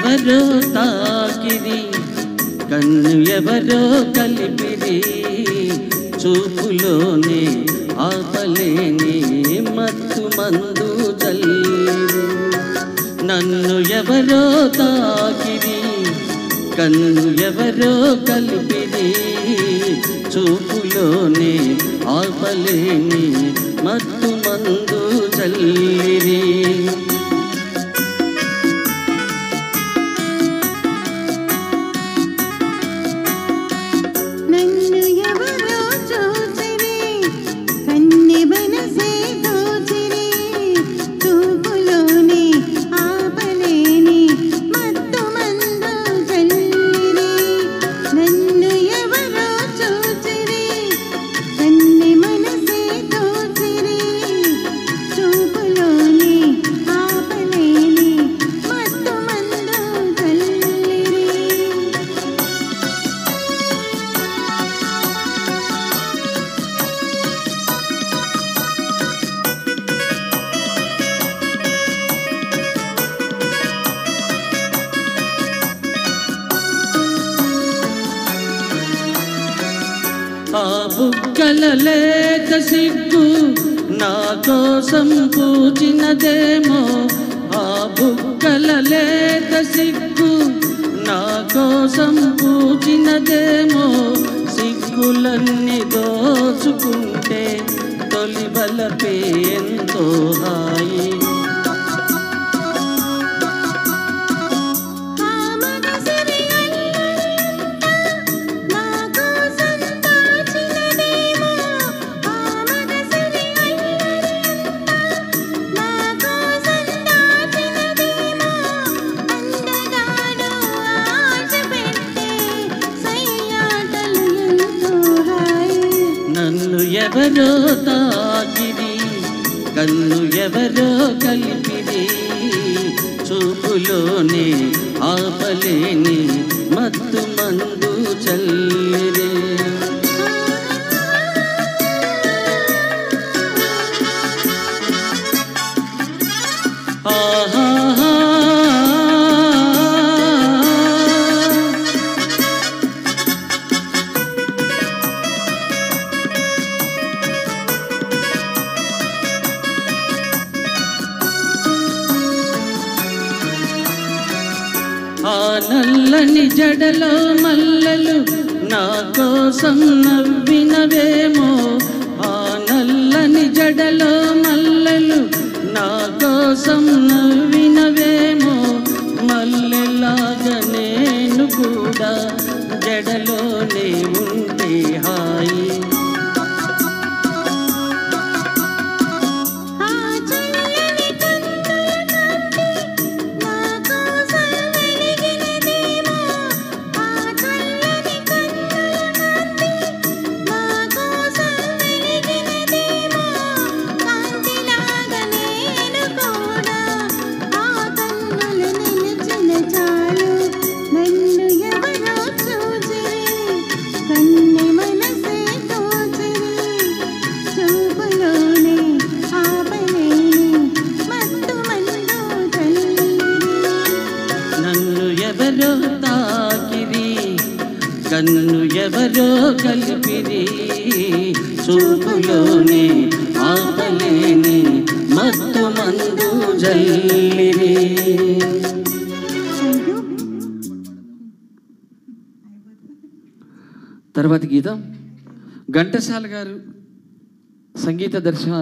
ఎవరో తాకిరి, కన్ను ఎవరో కలిపిరి, చూపులోనే ఆపలేని మత్తు మందు జల్లిరి. నన్ను ఎవరో తాకిరి, కన్ను ఎవరో కలిపిరి, చూపులోనే ఆపలేని మత్తు మందు జల్లిరి. ఆ బుగ్గల లేత సిగ్గు నా కోసం పూచినదేమో, ఆ బుగ్గల లేత సిగ్గు నా కోసం పూచినదేమో. సిగ్గులన్నీ దోచుకుంటే తొలి బలపే ఎంతో హాయి. నన్ను ఎవరో తాకిరి, కన్ను ఎవరో కలిపిరి, చూపులోనే ఆపలేని మత్తు మందు చల్లిరే. ఆహా ఆ నల్లని జడలో మల్లెలు నా కోసం నవ్వినవేమో, ఆ నల్లని జడలో మల్లెలు నా కోసం నవ్వినవేమో. మల్లెలాగా నేను కూడా జడలోనే ఉంటే హాయి. ఎవరో తాకిరి, కన్ను ఎవరో కలిపిరి, చూపులోనే ఆపలేని మత్తు మందు జల్లిరి. తర్వాత గీతం ఘంటసాల గారు సంగీత దర్శన